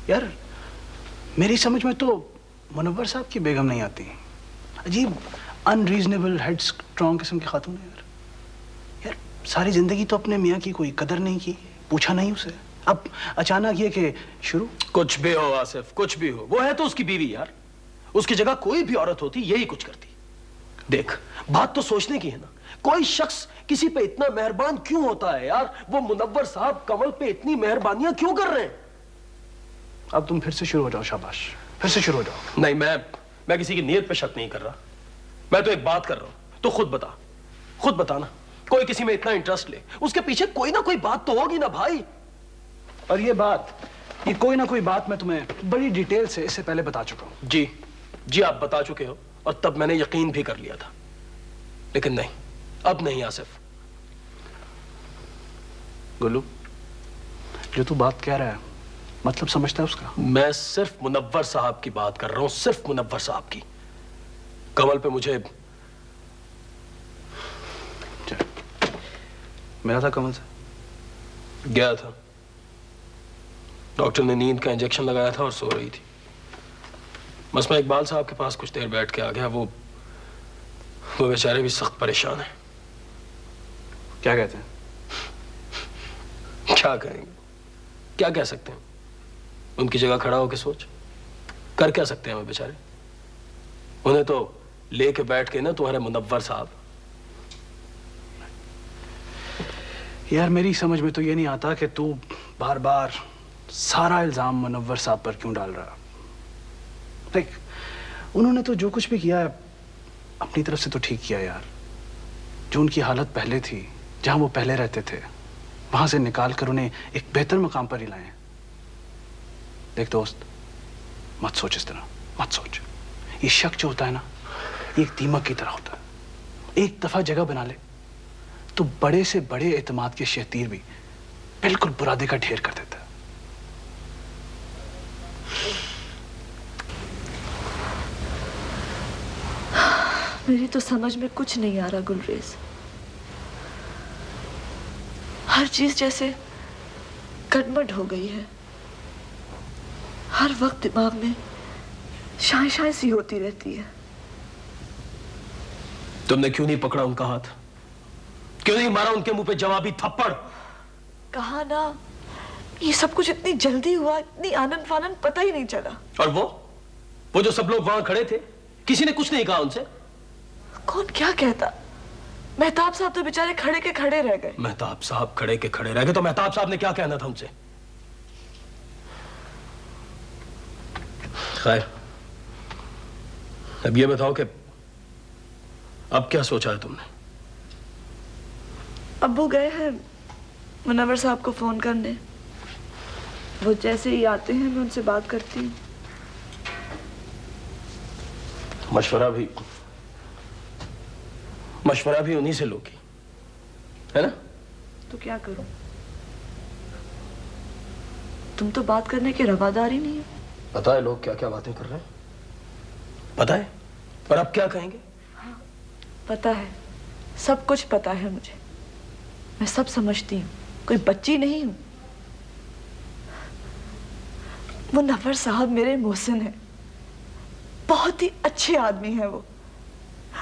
यार मेरी समझ में तो मुनव्वर साहब की बेगम नहीं आती। अजीब अनरीजनेबल हेड स्ट्रॉन्ग किस्म की खातून है यार। यार सारी जिंदगी तो अपने मियाँ की कोई कदर नहीं की, पूछा नहीं उसे, अब अचानक ये कि शुरू। कुछ भी हो आसिफ, कुछ भी हो, वो है तो उसकी बीवी यार। उसकी जगह कोई भी औरत होती यही कुछ करती। देख, बात तो सोचने की है ना, कोई शख्स किसी पे इतना मेहरबान क्यों होता है यार? वो मुनव्वर साहब कमल पे इतनी मेहरबानियां क्यों कर रहे हैं? अब तुम फिर से शुरू हो जाओ, शाबाश, फिर से शुरू हो जाओ। नहीं, मैं किसी की नीयत पे शक नहीं कर रहा। मैं तो एक बात कर रहा हूं, तो खुद बता ना। कोई किसी में इतना इंटरेस्ट ले, उसके पीछे कोई ना कोई बात तो होगी ना भाई। और ये कोई ना कोई बात मैं तुम्हें बड़ी डिटेल से इससे पहले बता चुका हूं। जी आप बता चुके हो, और तब मैंने यकीन भी कर लिया था। लेकिन नहीं, अब नहीं आसिफ। गुल्लू, जो तू बात कह रहा है मतलब समझता है उसका? मैं सिर्फ मुनव्वर साहब की बात कर रहा हूं, सिर्फ मुनव्वर साहब की। कमल पे मुझे मिला था कमल से? गया था, डॉक्टर ने नींद का इंजेक्शन लगाया था और सो रही थी। बस मैं इकबाल साहब के पास कुछ देर बैठ के आ गया। वो बेचारे भी सख्त परेशान हैं। क्या कहते हैं? क्या कहेंगे, क्या कह सकते हैं? उनकी जगह खड़ा होकर सोच, कर क्या सकते हैं वो बेचारे? उन्हें तो लेके बैठ के ना तुम्हारे मुनव्वर साहब। यार मेरी समझ में तो ये नहीं आता कि तू बार बार सारा इल्जाम मुनव्वर साहब पर क्यों डाल रहा। देख, उन्होंने तो जो कुछ भी किया है अपनी तरफ से तो ठीक किया यार। जो उनकी हालत पहले थी, जहां वो पहले रहते थे, वहां से निकाल कर उन्हें एक बेहतर मकाम पर ही लाए। देख दोस्त, मत सोच इस तरह, मत सोच। ये शक जो होता है ना, ये एक दीमक की तरह होता है। एक दफा जगह बना ले तो बड़े से बड़े एतमाद के शहतीर भी बिल्कुल बुरादे का ढेर कर देता है। मेरी तो समझ में कुछ नहीं आ रहा गुलरेज। हर चीज जैसे कटमट हो गई है। हर वक्त दिमाग में शाय शाय सी होती रहती है। तुमने क्यों नहीं पकड़ा उनका हाथ? क्यों नहीं मारा उनके मुंह पे जवाबी थप्पड़? कहा ना, ये सब कुछ इतनी जल्दी हुआ, इतनी आनंद फानंद पता ही नहीं चला। और वो जो सब लोग वहां खड़े थे, किसी ने कुछ नहीं कहा उनसे? कौन क्या कहता? मेहताब साहब तो बेचारे खड़े के खड़े रह गए। मेहताब साहब खड़े के खड़े रह गए तो मेहताब साहब ने क्या कहना था उनसे? खैर, अब ये बताओ कि अब क्या सोचा है तुमने? अब्बू गए हैं मुनव्वर साहब को फोन करने। वो जैसे ही आते हैं मैं उनसे बात करती हूँ। मशवरा भी उन्हीं से लोगी, है ना? तो क्या करूं? तुम तो बात करने के रवादार ही नहीं हो। पता है लोग क्या क्या बातें कर रहे हैं, पता है? और अब क्या कहेंगे? हाँ, पता है, सब कुछ पता है मुझे। मैं सब समझती हूँ, कोई बच्ची नहीं हूं। मुनव्वर साहब मेरे मोहसिन हैं, बहुत ही अच्छे आदमी हैं।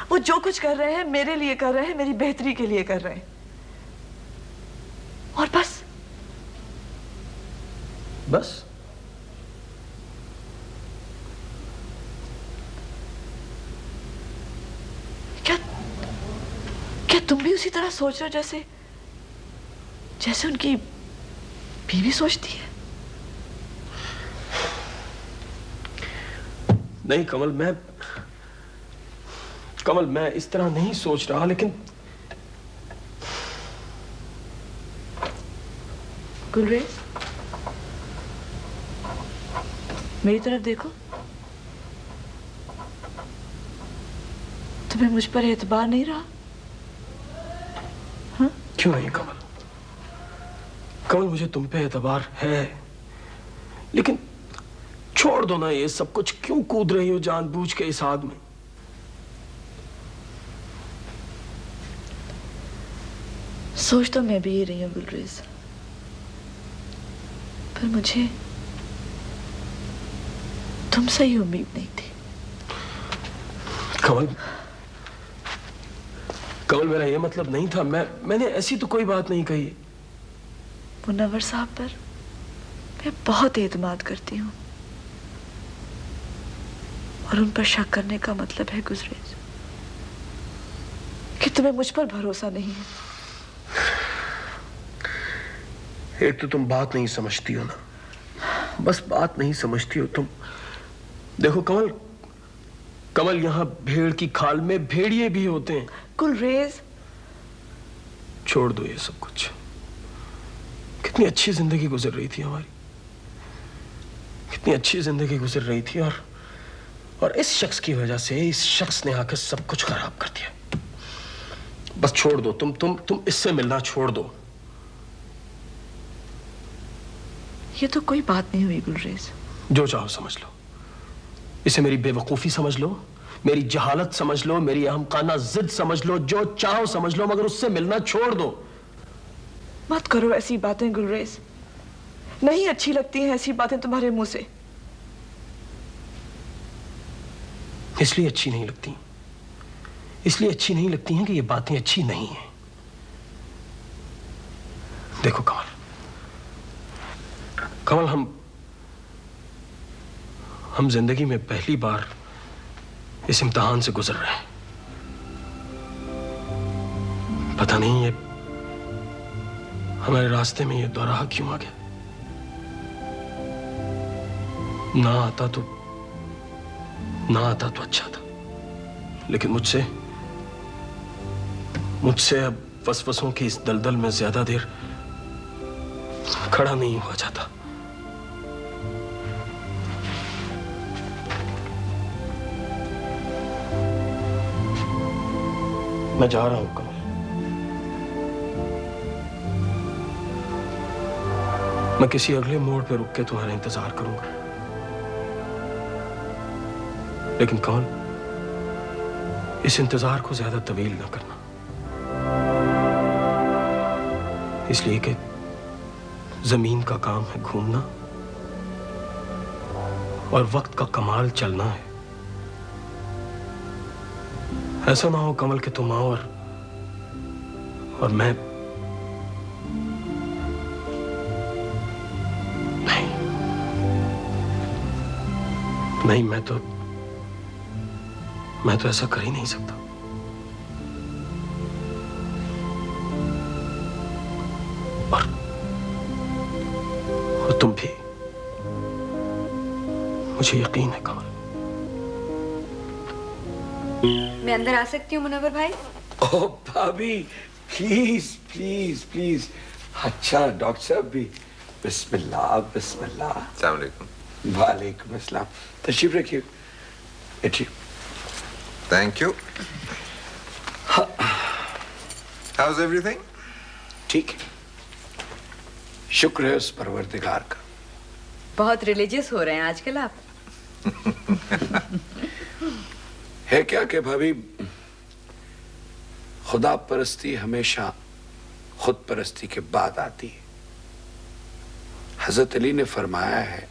वो जो कुछ कर रहे हैं मेरे लिए कर रहे हैं, मेरी बेहतरी के लिए कर रहे हैं। और बस क्या तुम भी उसी तरह सोच रहे हो जैसे उनकी बीवी सोचती है? नहीं कमल, मैं इस तरह नहीं सोच रहा। लेकिन गुलरेज, मेरी तरफ देखो। तुम्हें मुझ पर एतबार नहीं रहा? हाँ? क्यों नहीं कमल, मुझे तुम पे एतबार है, लेकिन छोड़ दो ना ये सब कुछ। क्यों कूद रही हो जानबूझ के इस आग में? सोच तो मैं भी ही रही हूँ गुलरेज, पर तुमसे ही उम्मीद नहीं थी। कमल, कमल मेरा ये मतलब नहीं था। मैंने ऐसी तो कोई बात नहीं कही। मुनव्वर साहब पर मैं बहुत एतमाद करती हूँ और उन पर शक करने का मतलब है गुजरेज कि तुम्हें मुझ पर भरोसा नहीं है। एक तो तुम बात नहीं समझती हो ना, बस बात नहीं समझती हो तुम। देखो कमल, कमल यहां भेड़ की खाल में भेड़िए भी होते हैं। गुलरेज, छोड़ दो ये सब कुछ। कितनी अच्छी जिंदगी गुजर रही थी हमारी, कितनी अच्छी जिंदगी गुजर रही थी, और इस शख्स की वजह से इस शख्स ने आकर सब कुछ खराब कर दिया। बस छोड़ दो, तुम इससे मिलना छोड़ दो। ये तो कोई बात नहीं हुई गुलरेज। जो चाहो समझ लो, इसे मेरी बेवकूफी समझ लो, मेरी जहालत समझ लो, मेरी अहमकाना जिद समझ लो, जो चाहो समझ लो, मगर उससे मिलना छोड़ दो। मत करो ऐसी बातें गुलरेज, नहीं अच्छी लगती हैं ऐसी बातें तुम्हारे मुंह से। इसलिए अच्छी नहीं लगती, इसलिए अच्छी नहीं लगती हैं कि ये बातें अच्छी नहीं हैं। देखो कमल, कमल हम जिंदगी में पहली बार इस इम्तिहान से गुजर रहे हैं। पता नहीं ये हमारे रास्ते में ये दौराहा क्यों आ गया। ना आता तो अच्छा था, लेकिन मुझसे अब वसवसों की इस दलदल में ज्यादा देर खड़ा नहीं हुआ जाता। मैं जा रहा हूं कमल। मैं किसी अगले मोड़ पे रुक के तुम्हारा इंतजार करूंगा, लेकिन कमल इस इंतजार को ज्यादा तवील ना करना, इसलिए कि जमीन का काम है घूमना और वक्त का कमाल चलना है। ऐसा ना हो कमल कि तुम आओ और मैं नहीं, मैं तो ऐसा कर ही नहीं सकता। और तुम भी, मुझे यकीन है कमल। मैं अंदर आ सकती हूँ मुनव्वर भाई? ओह भाभी, प्लीज प्लीज प्लीज। अच्छा डॉक्टर साहब भी। बिस्मिल्लाह बिस्मिल्लाह। अस्सलाम वालेकुम। वालेकुम अस्सलाम। तशरीफ रखिए, बैठिए। Thank you. House everything? ठीक है, शुक्र है उस परवरदिगार का। बहुत रिलीजियस हो रहे हैं आजकल आप। है क्या कि भाभी, खुदा परस्ती हमेशा खुद परस्ती के बाद आती है। हजरत अली ने फरमाया है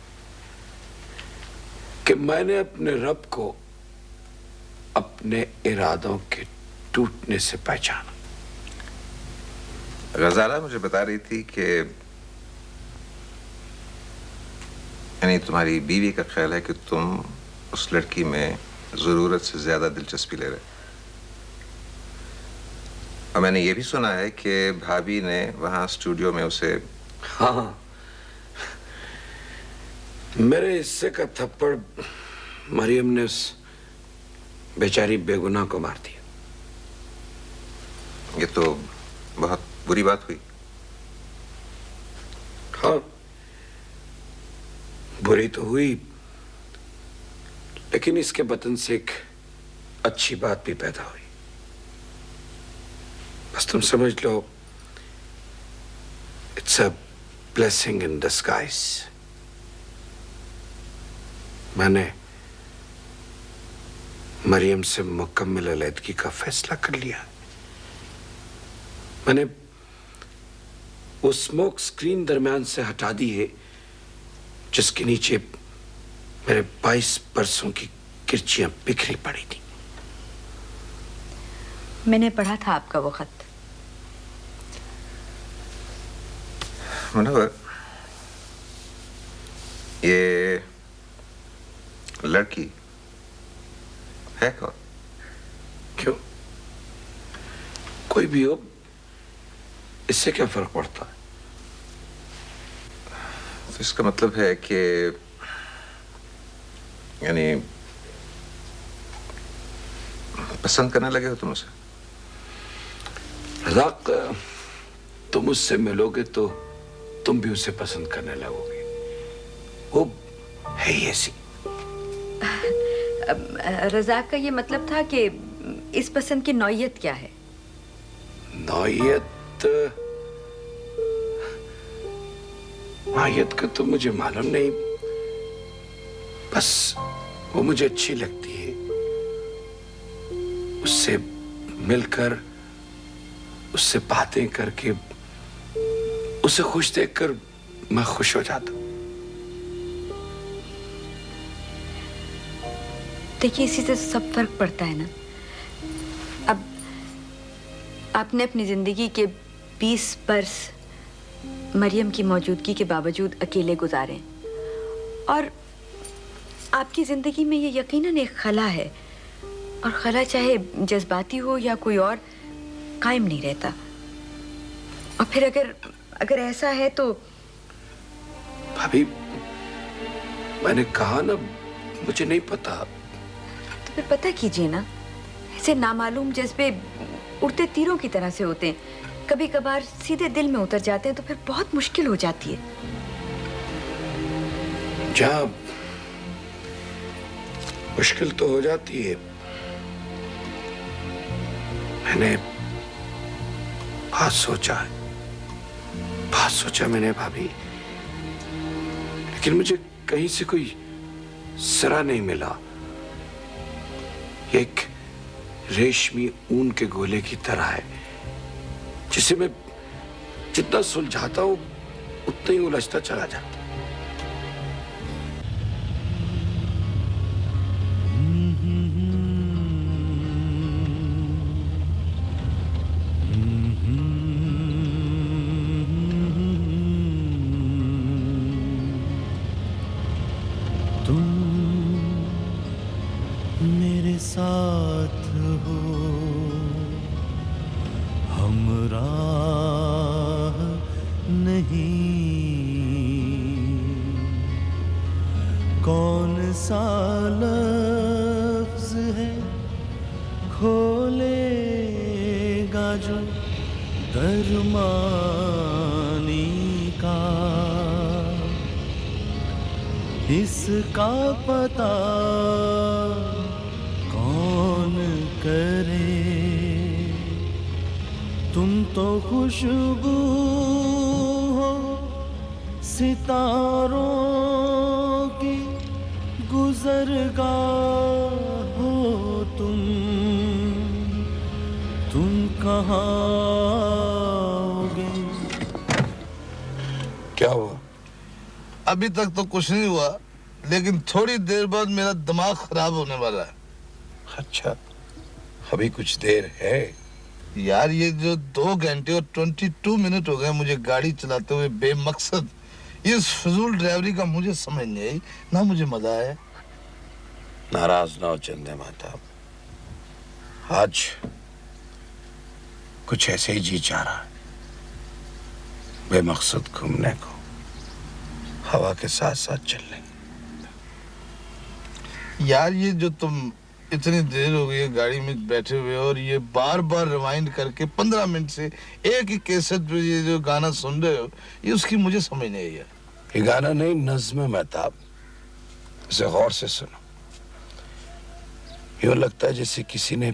कि मैंने अपने रब को अपने इरादों के टूटने से पहचाना। गजाला मुझे बता रही थी कि यानी तुम्हारी बीवी का ख्याल है कि तुम उस लड़की में जरूरत से ज्यादा दिलचस्पी ले रहे। और मैंने ये भी सुना है कि भाभी ने वहां स्टूडियो में उसे। हाँ, मेरे हिस्से का थप्पड़ मरियम ने उस बेचारी बेगुनाह को मार दिया। ये तो बहुत बुरी बात हुई। हाँ, बुरी तो हुई, लेकिन इसके बतन से एक अच्छी बात भी पैदा हुई। बस तुम समझ लो, it's a blessing in disguise. मैंने मरियम से मुकम्मल अलैदगी का फैसला कर लिया। मैंने वो स्मोक स्क्रीन दरमियान से हटा दी है जिसके नीचे मेरे 22 बरसों की किरचियां बिखरी पड़ी थी। मैंने पढ़ा था आपका वो खत। मुनव्वर, ये लड़की है कौन? क्यों? कोई भी हो, इससे क्या फर्क पड़ता है? तो इसका मतलब है कि यानी पसंद करने लगे हो तुम उसे? रज़ाक, तुम उससे मिलोगे तो तुम भी उसे पसंद करने लगोगे। वो है ही ऐसी। रज़ाक का ये मतलब था कि इस पसंद की नौयत क्या है? नौयत का तो मुझे मालूम नहीं, बस वो मुझे अच्छी लगती है। उससे मिलकर, उससे बातें करके, उसे खुश देखकर मैं खुश हो जाता हूं। देखिए, इसी से सब फर्क पड़ता है ना। अब आपने अपनी जिंदगी के 20 बरस मरियम की मौजूदगी के बावजूद अकेले गुजारे, और आपकी जिंदगी में ये यकीनन एक खला है, और खला चाहे जज्बाती हो या कोई और, कायम नहीं रहता। और फिर अगर ऐसा है तो भाभी, मैंने कहा ना, मुझे नहीं पता। तो फिर पता कीजिए ना। ऐसे नामालूम जज्बे उड़ते तीरों की तरह से होते हैं, कभी कभार सीधे दिल में उतर जाते हैं, तो फिर बहुत मुश्किल हो जाती है। जहाँ मुश्किल तो हो जाती है, मैंने बहुत सोचा मैंने भाभी, लेकिन मुझे कहीं से कोई सिरा नहीं मिला। एक रेशमी ऊन के गोले की तरह है, जिसे मैं जितना सुलझाता हूं उतना ही उलझता चला जाता। साथ हो हमराह नहीं, कौन सा लफ्ज है खोलेगा जो दरमानी का, इसका पता कौन करे। तुम तो खुशबू हो सितारों की, गुजरगाह हो तुम कहाँ आओगे? क्या हुआ? अभी तक तो कुछ नहीं हुआ, लेकिन थोड़ी देर बाद मेरा दिमाग खराब होने वाला है। अच्छा, अभी कुछ देर है? यार, ये जो 2 घंटे और 22 मिनट हो गए मुझे गाड़ी चलाते हुए बेमकसद, इस फजूल ड्राइवरी का मुझे समझ नहीं आई, ना मुझे मजा आया। नाराज ना हो चंदे महताब, आज कुछ ऐसे ही जी चाह रहा है, बेमकसद घूमने को, हवा के साथ साथ चलने। यार, ये जो तुम इतनी देर हो गई है गाड़ी में बैठे हुए और ये बार बार रिवाइंड करके 15 मिनट से एक ही कैसेट पे ये जो गाना सुन रहे हो, ये उसकी मुझे समझ नहीं आई है। ये गाना नहीं, नज़्म है महताब, इसे गौर से सुनो। यूं लगता है जैसे किसी ने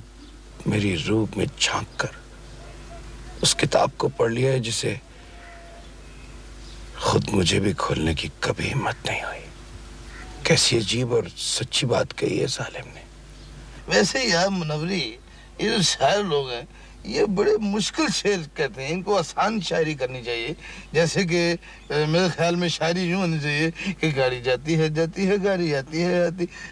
मेरी रूह में झांक कर उस किताब को पढ़ लिया है जिसे खुद मुझे भी खोलने की कभी हिम्मत नहीं हुई। कैसी अजीब और सच्ची बात कही है सालिम ने। वैसे यार मुनव्वरी, ये जो शायर लोग हैं, ये बड़े मुश्किल शेर कहते हैं, इनको आसान शायरी करनी चाहिए। जैसे कि मेरे ख्याल में शायरी यूं होनी चाहिए कि गाड़ी जाती है गाड़ी आती है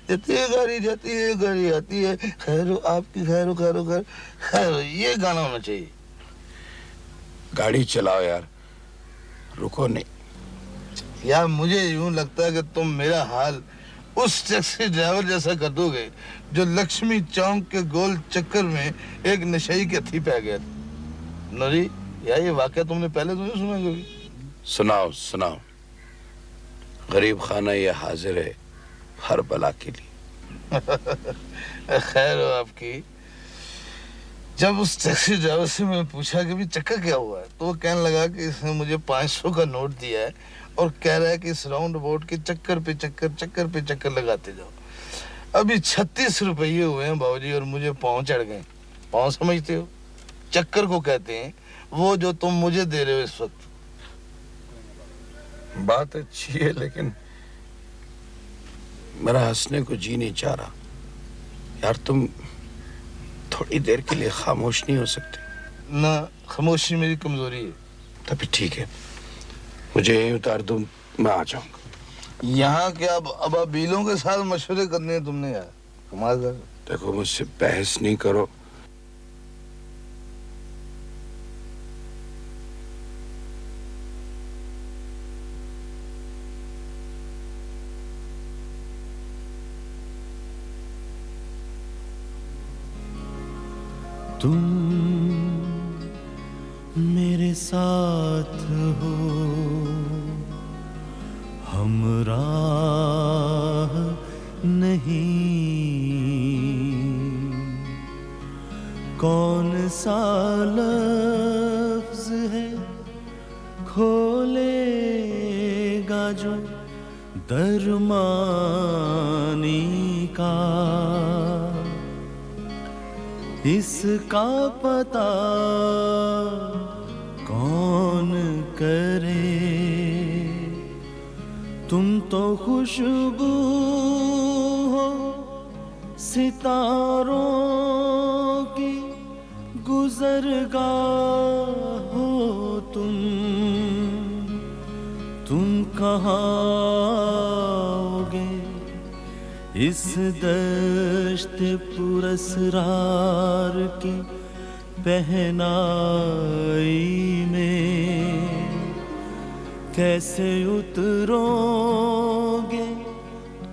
जाती है गाड़ी जाती है गाड़ी आती है, खैरो आपकी खैरो खैरो खैर खैरो, ये गाना होना चाहिए। गाड़ी चलाओ यार, रुको नहीं। यार मुझे यूं लगता है कि तुम मेरा हाल उस टैक्सी ड्राइवर जैसा कर दोगे जो लक्ष्मी चौक के गोल चक्कर में एक नशई के थी पै गया। नरी, यार ये वाकया तुमने पहले तो नहीं सुना कभी? सुनाओ सुनाओ। गरीब खाना ये हाजिर है हर बला के लिए। खैर हो आपकी। जब उस टैक्सी ड्राइवर से मैंने पूछा कि भी चक्कर क्या हुआ है, तो वो कहने लगा कि इसने मुझे 500 का नोट दिया है और कह रहा है कि इस राउंड अबाउट के चक्कर पे चक्कर लगाते जाओ। अभी 36 रुपये हुए हैं बाबूजी और मुझे पाँव चढ़ गए। पाँव समझते हो? चक्कर को कहते हैं, वो जो तुम मुझे दे रहे हो इस वक्त। बात अच्छी है लेकिन मेरा हंसने को जी नहीं चाह रहा। यार तुम थोड़ी देर के लिए खामोश नहीं हो सकते? ना, खामोशी मेरी कमजोरी है। तभी ठीक है, मुझे यहीं उतार दो, मैं आ जाऊंगा। यहाँ क्या अब बीलों के साथ मशवरे करने हैं तुमने? यार कमाल कर। देखो मुझसे बहस नहीं करो। तुम मेरे साथ हो, हमराह नहीं, कौन सा लफ्ज है खोलेगा जो दरमानी का, इसका पता कौन करे। तुम तो खुशबू हो सितारों की, गुजरगाह हो तुम कहाँ आओगे इस दश्त पुरस्रार की पहनाई में, कैसे उतरोगे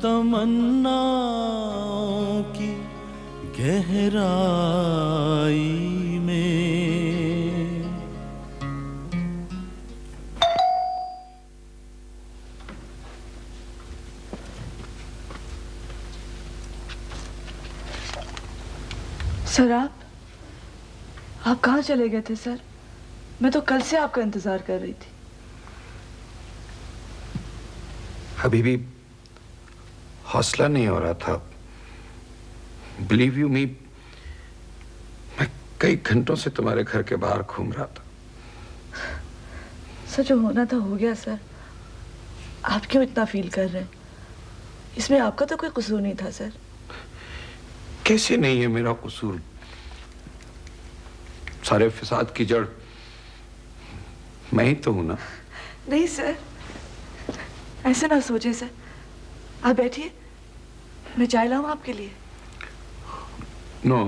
तमन्नाओं की गहराई में। सर आप कहाँ चले गए थे सर? मैं तो कल से आपका इंतजार कर रही थी। अभी भी हौसला नहीं हो रहा था। बिलीव यू मी, मैं कई घंटों से तुम्हारे घर के बाहर घूम रहा था। सर जो होना था हो गया सर। आप क्यों इतना फील कर रहे हैं? इसमें आपका तो कोई कसूर नहीं था सर। कैसे नहीं है मेरा कसूर? सारे फिसाद की जड़ मैं ही तो हूं ना। नहीं सर, ऐसे ना सोचें सर। आप बैठिए, मैं चाय लाऊं आपके लिए? No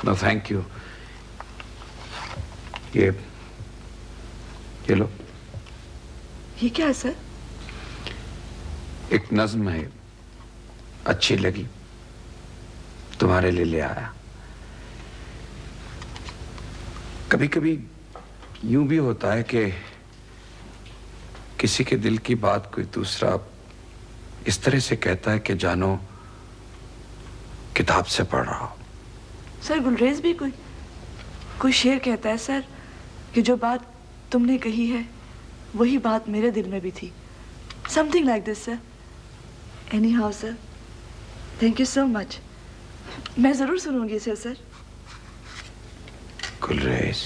no thank you. ये लो। ये क्या है सर? एक नज्म है, अच्छी लगी, तुम्हारे लिए ले आया। कभी कभी यूं भी होता है कि किसी के दिल की बात कोई दूसरा इस तरह से कहता है कि जानो किताब से पढ़ रहा हो। सर गुलरेज भी कोई शेर कहता है सर कि जो बात तुमने कही है वही बात मेरे दिल में भी थी। Something like this sir. Any how sir, thank you so much. मैं जरूर सुनूंगी इसे सर। गुलरेज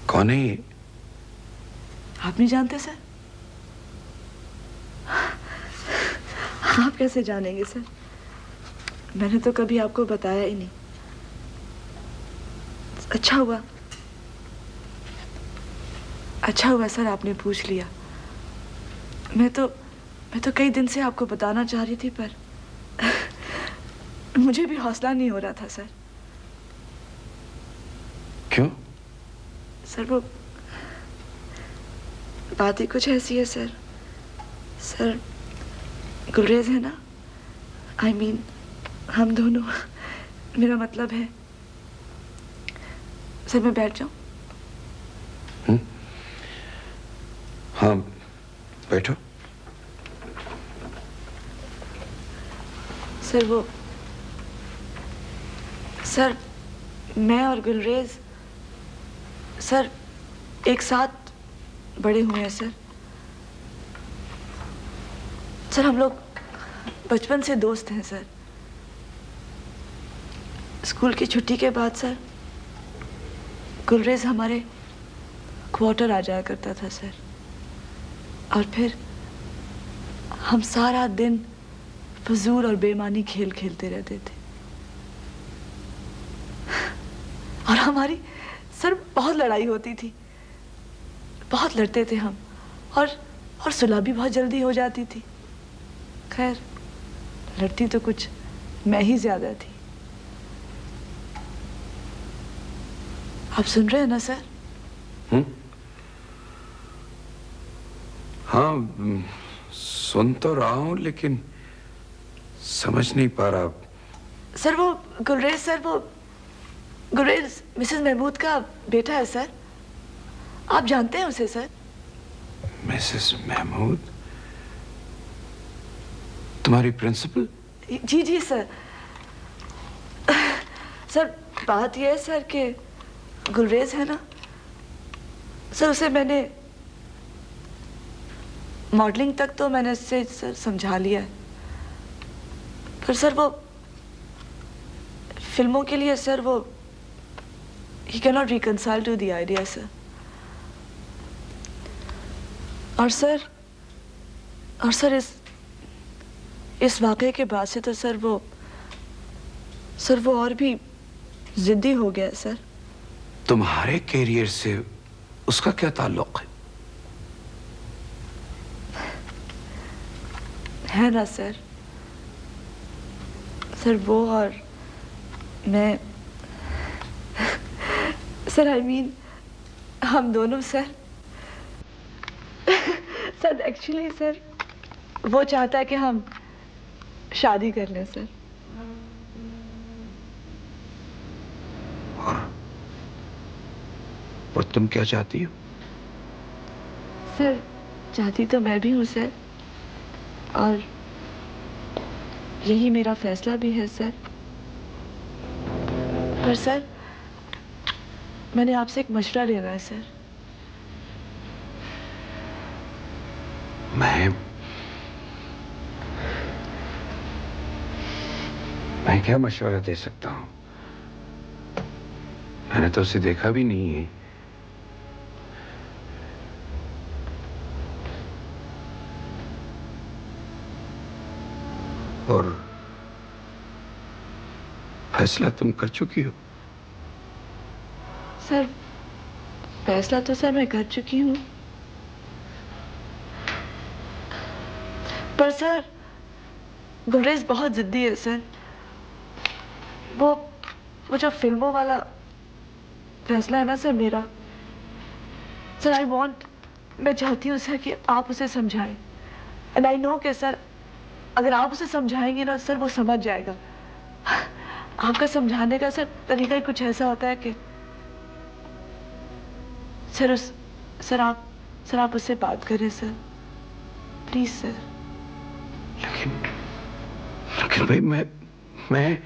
कौन है ये? आप नहीं जानते सर? आप कैसे जानेंगे सर? मैंने तो कभी आपको बताया ही नहीं। अच्छा हुआ सर आपने पूछ लिया। मैं तो कई दिन से आपको बताना चाह रही थी, पर मुझे भी हौसला नहीं हो रहा था सर। क्यों? सर वो बात ही कुछ ऐसी है सर। सर गुलरेज है ना, I mean, हम दोनों, मेरा मतलब है। सर मैं बैठ जाऊं? हाँ बैठो। सर मैं और गुलरेज सर एक साथ बड़े हुए हैं सर। सर हम लोग बचपन से दोस्त हैं सर। स्कूल की छुट्टी के बाद सर गुलरेज हमारे क्वार्टर आ जाया करता था सर, और फिर हम सारा दिन फजूल और बेमानी खेल खेलते रहते थे। और हमारी सर बहुत लड़ाई होती थी, बहुत लड़ते थे हम, और सुलह भी बहुत जल्दी हो जाती थी। खैर लड़ती तो कुछ मैं ही ज्यादा थी। आप सुन रहे हैं ना सर? हाँ सुन तो रहा हूं, लेकिन समझ नहीं पा रहा। सर वो गुलरेज मिसेस महमूद का बेटा है सर। आप जानते हैं उसे सर? मिसेस महमूद? तुम्हारी प्रिंसिपल? जी सर। सर बात यह है सर कि गुलरेज है ना सर, उसे मैंने मॉडलिंग तक तो मैंने उससे सर समझा लिया है, पर सर वो फिल्मों के लिए सर वो he cannot reconcile to the idea sir। और सर इस वाक़े के बाद से तो सर वो और भी जिद्दी हो गया सर। तुम्हारे कैरियर से उसका क्या ताल्लुक है ना सर? सर वो और मैं सर I mean, हम दोनों सर एक्चुअली सर वो चाहता है कि हम शादी कर लें सर। और तुम क्या चाहती हो? सर चाहती तो मैं भी हूँ सर, और यही मेरा फैसला भी है सर। पर सर मैंने आपसे एक मशवरा लेना है सर। मैं क्या मशवरा दे सकता हूं? मैंने तो उसे देखा भी नहीं है। और फैसला तुम कर चुकी हो? सर फैसला तो सर मैं कर चुकी हूँ, पर सर गुलरेज बहुत जिद्दी है सर। वो जो फिल्मों वाला फैसला है ना सर मेरा, सर मैं चाहती हूँ सर कि आप उसे समझाएं। एंड आई नो कि सर अगर आप उसे समझाएंगे ना सर वो समझ जाएगा। आपका समझाने का सर तरीका ही कुछ ऐसा होता है कि सर आप उससे बात करें सर, प्लीज सर। लेकिन भाई मैं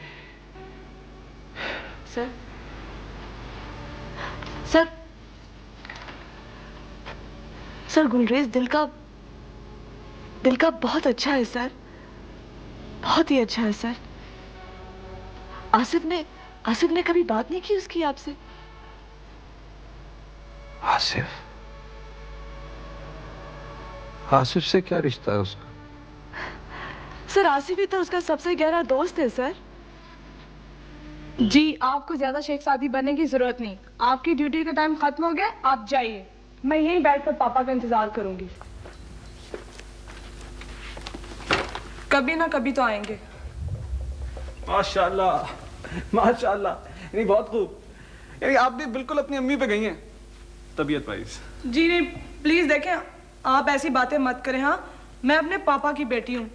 सर गुलरेज दिल का बहुत अच्छा है सर, बहुत ही अच्छा है सर। आसिफ ने कभी बात नहीं की उसकी आपसे? आसिफ से क्या रिश्ता है उसका? सर आसिफ ही तो उसका सबसे गहरा दोस्त है सर। जी आपको ज्यादा शेख सादी बनने की जरूरत नहीं, आपकी ड्यूटी का टाइम खत्म हो गया, आप जाइए। मैं यहीं बैठकर पापा का इंतजार करूंगी। कभी ना कभी तो आएंगे। माशाल्लाह माशाल्लाह, यानी बहुत खूब। यानी आप भी बिल्कुल अपनी अम्मी पे गई हैं तबीयत वाइज। जी नहीं प्लीज देखें, आप ऐसी बातें मत करें। हाँ, मैं अपने पापा की बेटी हूँ,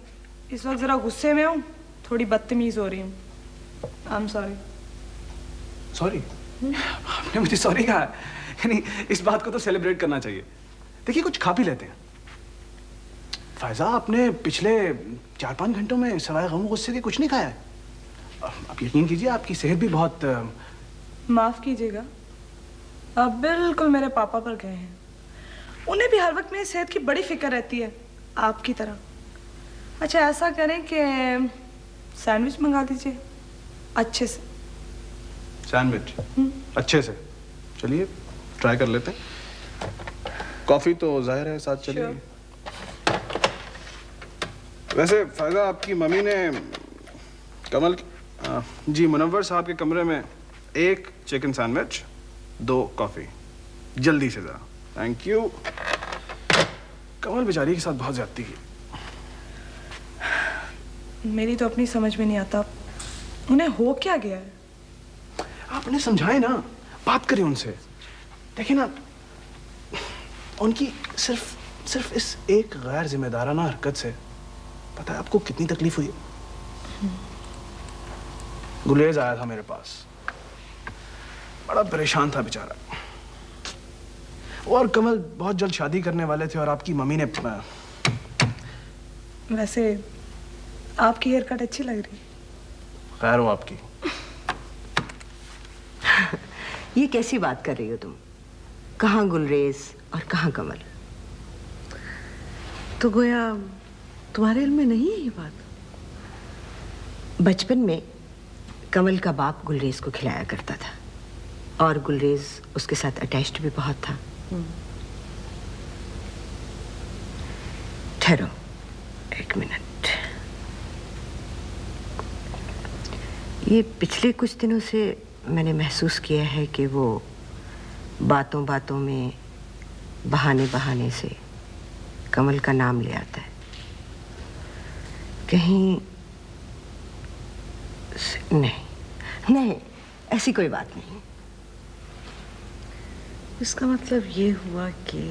इस वक्त जरा गुस्से में हूँ, थोड़ी बदतमीज हो रही हूँ। आई एम सॉरी। सॉरी? आपने मुझे सॉरी कहा? यानी इस बात को तो सेलिब्रेट करना चाहिए। देखिए कुछ खा पी लेते हैं। फायजा, आपने पिछले 4-5 घंटों में सवाए गम गुस्से के कुछ नहीं खाया है। आप यकीन कीजिए आपकी सेहत भी बहुत। माफ कीजिएगा, आप बिल्कुल मेरे पापा पर गए हैं। उन्हें भी हर वक्त मेरी सेहत की बड़ी फिक्र रहती है, आपकी तरह। अच्छा ऐसा करें कि सैंडविच मंगा दीजिए अच्छे से। सैंडविच अच्छे से? चलिए ट्राई कर लेते हैं। कॉफी तो जाहिर है साथ चलेगी। वैसे फायदा, आपकी मम्मी ने कमल जी मुनव्वर साहब के कमरे में 1 चिकन सैंडविच, 2 कॉफी, जल्दी से जरा। Thank you. कमल बेचारी के साथ बहुत ज्यादती की। मेरी तो अपनी समझ में नहीं आता, उन्हें हो क्या गया है। आप उन्हें समझाएं ना, बात करें उनसे। देखिए ना, उनकी सिर्फ इस एक गैर जिम्मेदाराना हरकत से पता है आपको कितनी तकलीफ हुई। गुलेज आया था मेरे पास, बड़ा परेशान था बेचारा। और कमल बहुत जल्द शादी करने वाले थे और आपकी मम्मी ने। वैसे आपकी हेयर कट अच्छी लग रही। खैर हो आपकी। ये कैसी बात कर रही हो तुम? कहाँ गुलरेज और कहाँ कमल? तो गोया तुम्हारे इल्म में नहीं है ये बात? बचपन में कमल का बाप गुलरेज को खिलाया करता था और गुलरेज उसके साथ अटैच्ड भी बहुत था। ठहरो 1 मिनट। ये पिछले कुछ दिनों से मैंने महसूस किया है कि वो बातों बातों में, बहाने बहाने से कमल का नाम ले आता है। कहीं नहीं, ऐसी कोई बात नहीं। इसका मतलब ये हुआ कि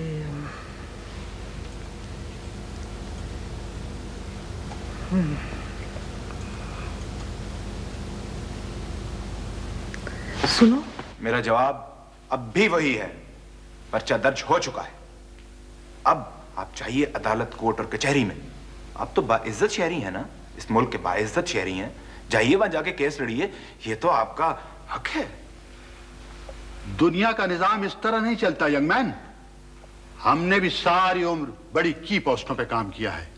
सुनो, मेरा जवाब अब भी वही है। पर्चा दर्ज हो चुका है। अब आप जाइए अदालत, कोर्ट और कचहरी में। आप तो बाइज्जत शहरी हैं ना, इस मुल्क के बाइज्जत शहरी हैं। जाइए वहां जाके केस लड़िए, ये तो आपका हक है। दुनिया का निजाम इस तरह नहीं चलता यंग मैन। हमने भी सारी उम्र बड़ी की पोस्टों पे काम किया है।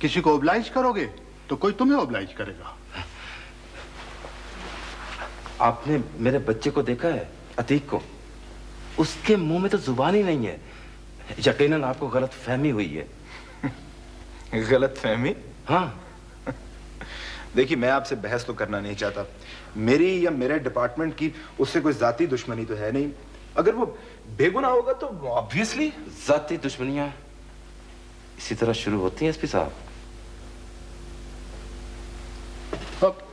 किसी को ओब्लाइज करोगे तो कोई तुम्हें ओब्लाइज करेगा। आपने मेरे बच्चे को देखा है, अतीक को? उसके मुंह में तो जुबान ही नहीं है। यकीनन आपको गलत फहमी हुई है। गलत फहमी? हाँ। देखिए, मैं आपसे बहस तो करना नहीं चाहता। मेरी या मेरे डिपार्टमेंट की उससे कोई जाती दुश्मनी तो है नहीं। अगर वो बेगुनाह होगा तो ऑब्वियसली। जाती दुश्मनियां इसी तरह शुरू होती हैं एसपी साहब।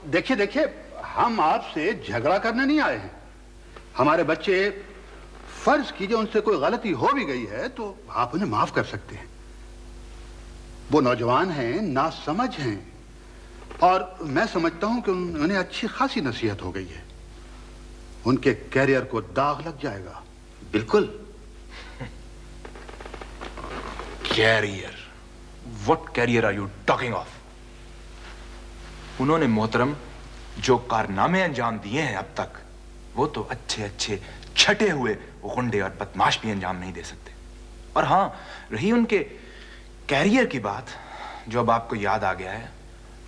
देखिए, हम आपसे झगड़ा करने नहीं आए हैं। हमारे बच्चे, फर्ज कीजिए उनसे कोई गलती हो भी गई है तो आप उन्हें माफ कर सकते हैं। वो नौजवान हैं, नासमझ हैं, और मैं समझता हूं कि उन्हें अच्छी खासी नसीहत हो गई है। उनके कैरियर को दाग लग जाएगा। बिल्कुल। Career? What career are you talking of? उन्होंने मोहतरम जो कारनामे अंजाम दिए हैं अब तक, वो तो अच्छे अच्छे छटे हुए गुंडे और बदमाश भी अंजाम नहीं दे सकते। और हां, रही उनके कैरियर की बात, जो अब आपको याद आ गया है,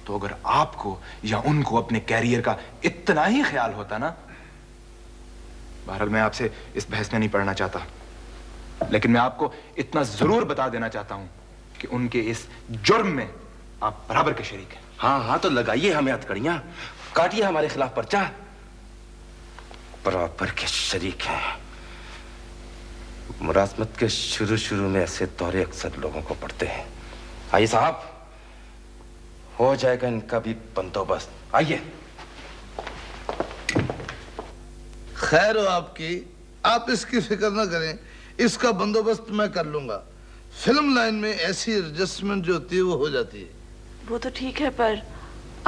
तो अगर आपको या उनको अपने कैरियर का इतना ही ख्याल होता ना। बहरहाल मैं आपसे इस बहस में नहीं पढ़ना चाहता, लेकिन मैं आपको इतना जरूर बता देना चाहता हूं कि उनके इस जुर्म में आप बराबर के शरीक हैं। हाँ हाँ, तो लगाइए हमें हथकड़ियां, काटिए हमारे खिलाफ पर्चा। बराबर के शरीक हैं। मुरासमत के शुरू में ऐसे दौरे अक्सर लोगों को पड़ते हैं। आइए साहब, हो जाएगा इनका भी बंदोबस्त। आइए। खैर हो आपकी, आप इसकी फिक्र ना करें, इसका बंदोबस्त मैं कर लूंगा। फिल्म लाइन में ऐसी एडजस्टमेंट जो होती है वो हो जाती है। वो तो ठीक है, पर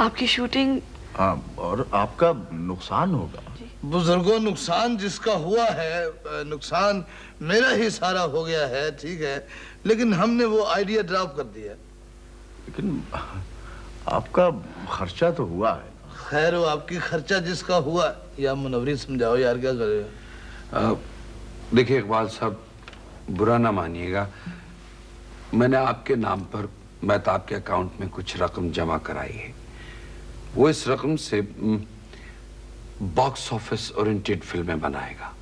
आपकी शूटिंग। हाँ, और आपका नुकसान होगा। बुजुर्गों, नुकसान जिसका हुआ है, नुकसान मेरा ही सारा हो गया है, ठीक है, लेकिन हमने वो आइडिया ड्रॉप कर दिया। लेकिन आपका खर्चा तो हुआ है। खैर वो आपकी खर्चा जिसका हुआ, या मुनव्वरी समझाओ यार, क्या करेगा। देखिए इकबाल साहब, बुरा ना मानिएगा, मैंने आपके नाम पर मेहताब के अकाउंट में कुछ रकम जमा कराई है। वो इस रकम से बॉक्स ऑफिस ओरिएंटेड फिल्में बनाएगा।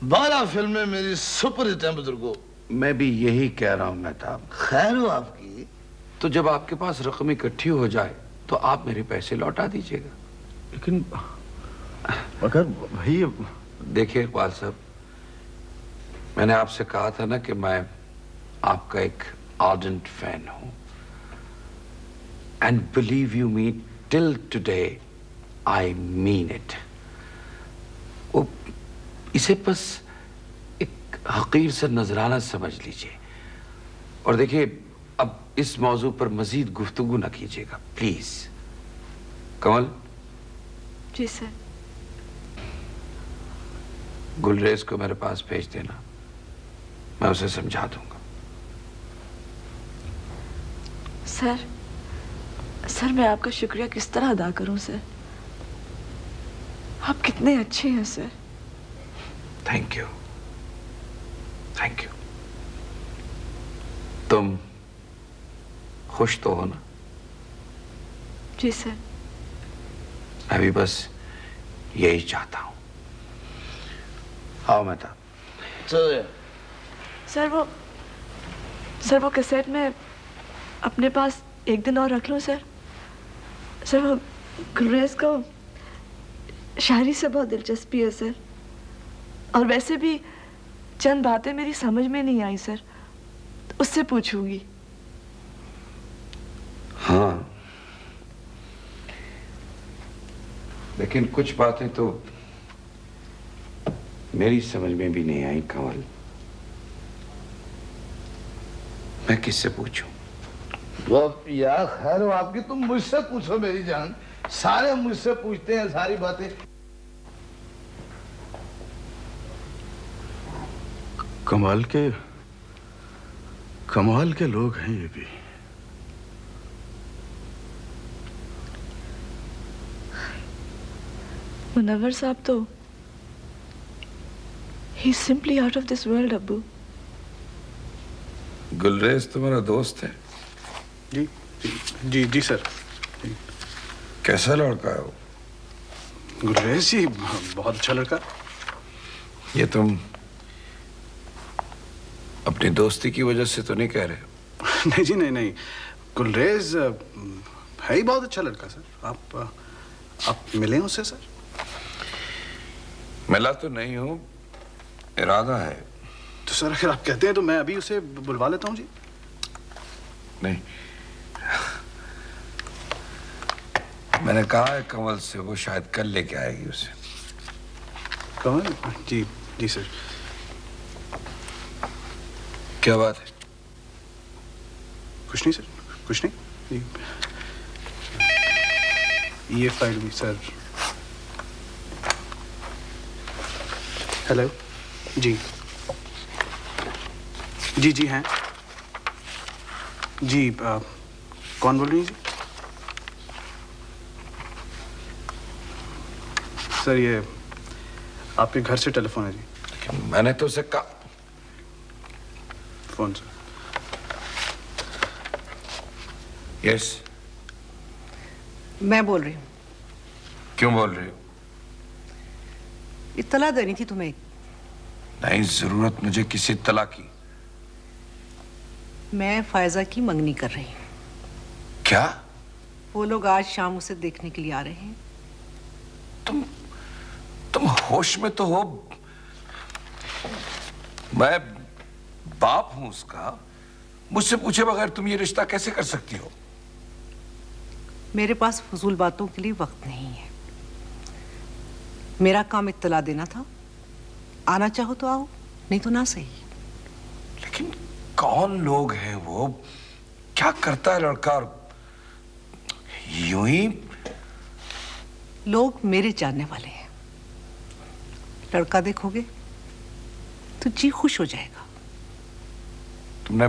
12 फिल्में मेरी सुपर हिट हैं बुजुर्गों। मैं भी यही कह रहा हूं मेहताब। खैर हो आपकी, तो जब आपके पास रकम इकट्ठी हो जाए तो आप मेरे पैसे लौटा दीजिएगा। लेकिन अगर भाई, देखिए इकबाल साहब, मैंने आपसे कहा था ना कि मैं आपका एक आर्डेंट फैन हूं, and believe you me, till today I mean it. वो इसे बस एक हकीर से नजराना समझ लीजिए। और देखिए, अब इस मौजू पर मजीद गुफ्तगू न कीजिएगा प्लीज। कमल। जी सर। गुलरेज को मेरे पास भेज देना, मैं उसे समझा दूंगा। सर मैं आपका शुक्रिया किस तरह अदा करूं सर? आप कितने अच्छे हैं sir. Thank you, thank you. तुम खुश तो हो ना? जी सर। मैं भी बस यही चाहता हूं। आओ मेहता। सर वो कैसेट में अपने पास एक दिन और रख लूं सर? सर वो गुलरेज को शायरी से बहुत दिलचस्पी है सर, और वैसे भी चंद बातें मेरी समझ में नहीं आई सर, उससे पूछूंगी। हाँ, लेकिन कुछ बातें तो मेरी समझ में भी नहीं आई कमल। मैं किससे पूछूं? वो यार खैर हो आपकी, तुम मुझसे पूछो मेरी जान, सारे मुझसे पूछते हैं सारी बातें। कमाल के लोग हैं ये भी। मुनव्वर साहब तो ही simply out of this world. अब्बू, गुलरेज तुम्हारा दोस्त है? जी जी जी सर। कैसा लड़का है वो? गुलरेज जी बहुत अच्छा लड़का। ये तुम अपनी दोस्ती की वजह से तो नहीं कह रहे? नहीं जी, नहीं, गुलरेज है ही बहुत अच्छा लड़का सर। आप मिले उससे सर? मिला तो नहीं हूं, इरादा है। तो सर अगर आप कहते हैं तो मैं अभी उसे बुलवा लेता हूं जी। नहीं, मैंने कहा है कमल से, वो शायद कल लेके आएगी उसे। कमल? जी जी सर। क्या बात है? कुछ नहीं सर, कुछ नहीं। ये फाइल भी सर। हेलो जी जी जी हैं जी। कौन बोल रही है जी? सर ये आपके घर से टेलीफोन है जी। मैंने तो उसे कहा। Phone sir. यस। मैं बोल रही हूँ। क्यों बोल रही हो? इत्तला देनी थी तुम्हें। नहीं, जरूरत मुझे किसी इत्तला की। मैं फायजा की मंगनी कर रही हूँ। क्या? वो लोग आज शाम उसे देखने के लिए आ रहे हैं। तुम होश में तो हो। मैं बाप हूं उसका, मुझसे पूछे बगैर तुम ये रिश्ता कैसे कर सकती हो? मेरे पास फजूल बातों के लिए वक्त नहीं है। मेरा काम इत्तला देना था। आना चाहो तो आओ, नहीं तो ना सही। लेकिन कौन लोग हैं वो? क्या करता है लड़का? और यूं ही लोग मेरे जानने वाले हैं। लड़का देखोगे तो जी खुश हो जाएगा। तुमने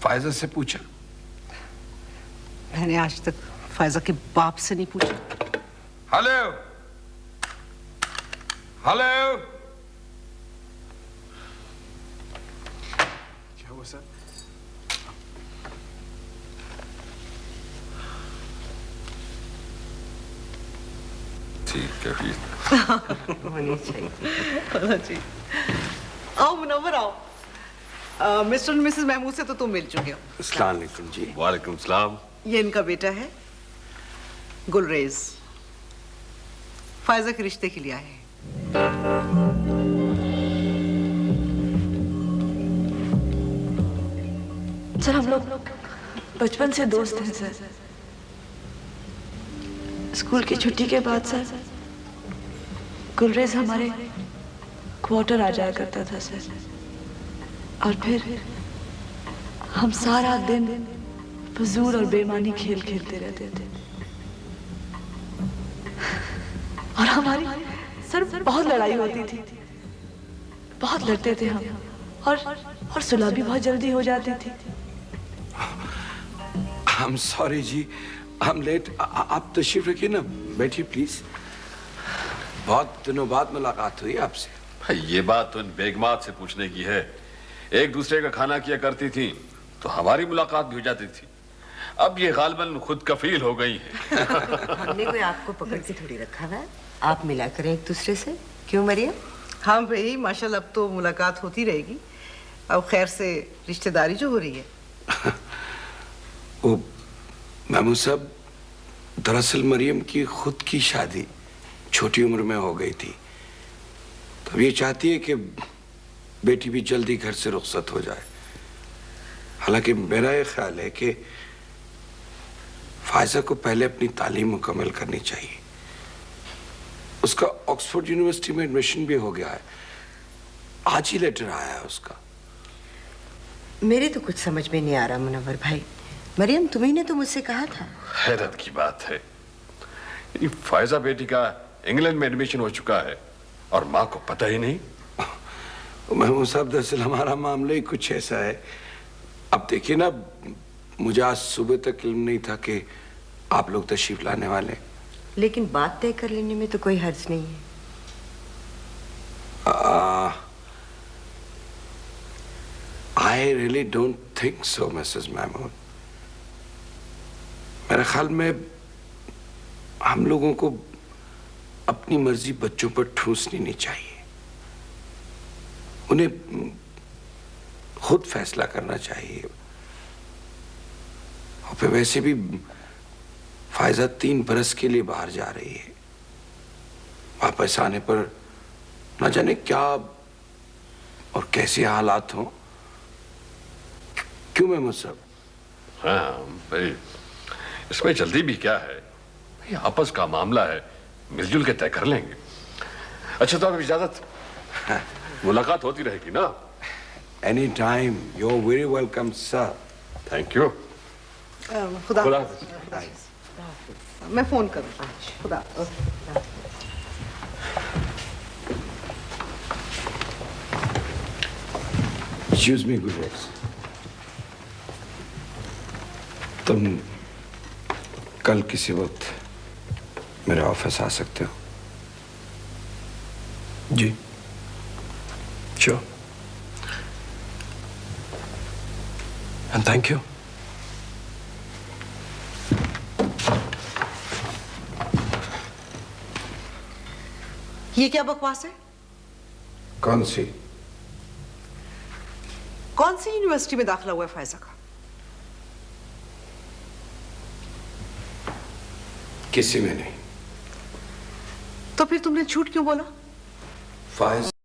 फायजा से पूछा? मैंने आज तक फायजा के बाप से नहीं पूछा। हेलो हेलो, क्या हुआ सर? ठीक है फिर होनी चाहिए, होना चाहिए। आओ मुनव्वर आओ। मिस्टर और मिसेस महमूद से तो तुम मिल चुके हो। अस्सलाम वालेकुम जी। वालेकुम सलाम। ये इनका बेटा है गुलरेज, फायजा के रिश्ते के लिए आए हैं। सर हम लोग बचपन से दोस्त हैं सर। स्कूल की छुट्टी के बाद सर गुलरेज हमारे क्वार्टर आ जाया करता था सर, और फिर हम सारा दिन फजूल और बेमानी खेल खेलते रहते थे। और हमारी सर बहुत लड़ाई होती थी, बहुत लड़ते थे हम, और सुलह भी बहुत जल्दी हो जाती थी। आई एम सॉरी जी, आई एम लेट। आप तशरीफ रखिए ना, बैठिए प्लीज। बहुत दिनों बाद मुलाकात हुई आपसे। ये बात तो इन बेगमात से पूछने की है। एक दूसरे का खाना किया करती थी तो हमारी मुलाकात भी हो जाती थी। अब ये गालिबन खुद कफील हो गई है। हमने कोई आपको पकड़ के थोड़ी रखा है, आप मिला करें एक दूसरे से। क्यों मरियम? हाँ भाई माशाल्लाह, अब तो मुलाकात होती रहेगी। अब खैर से रिश्तेदारी जो हो रही है। वो महमूद साहब, दरअसल मरियम की खुद की शादी छोटी उम्र में हो गई थी, तो ये चाहती है कि बेटी भी जल्दी घर से रुखसत हो जाए। हालांकि मेरा ये ख्याल है कि फायजा को पहले अपनी तालीम मुकम्मल करनी चाहिए। उसका ऑक्सफोर्ड यूनिवर्सिटी में एडमिशन भी हो गया है, आज ही लेटर आया है उसका। मेरे तो कुछ समझ में नहीं आ रहा मुनव्वर भाई। मरियम तुम्ही ने तो मुझसे कहा था। हैरत की बात है, फायजा बेटी का इंग्लैंड में एडमिशन हो चुका है और माँ को पता ही नहीं। महमूद साहब, दरअसल हमारा मामला ही कुछ ऐसा है। अब देखिए ना, मुझे आज सुबह तक इल्म नहीं था कि आप लोग तशरीफ लाने वाले। लेकिन बात तय कर लेने में तो कोई हर्ज नहीं है। I really don't think so, Mrs. Mahmood. मेरे ख्याल में हम लोगों को अपनी मर्जी बच्चों पर ठूसनी नहीं चाहिए। उन्हें खुद फैसला करना चाहिए। और फिर वैसे भी फायजा 3 बरस के लिए बाहर जा रही है। वापस आने पर न जाने क्या और कैसे हालात हों। क्यों महमूद साहब? हाँ भाई, इसमें जल्दी भी क्या है, भाई आपस का मामला है, मिलजुल के तय कर लेंगे। अच्छा तो अब इजाजत, मुलाकात होती रहेगी ना? Any time, you are very welcome sir. Thank you. खुदा खुदा मैं फोन करूँ। खुदा। Excuse me, Gulrex. तुम कल किसी वक्त मेरे ऑफिस आ सकते हो? जी, श्योर। And thank you. ये क्या बकवास है? कौन सी? कौन सी यूनिवर्सिटी में दाखिला हुआ है फायजा का? किसी में नहीं। तो फिर तुमने झूठ क्यों बोला? फाइज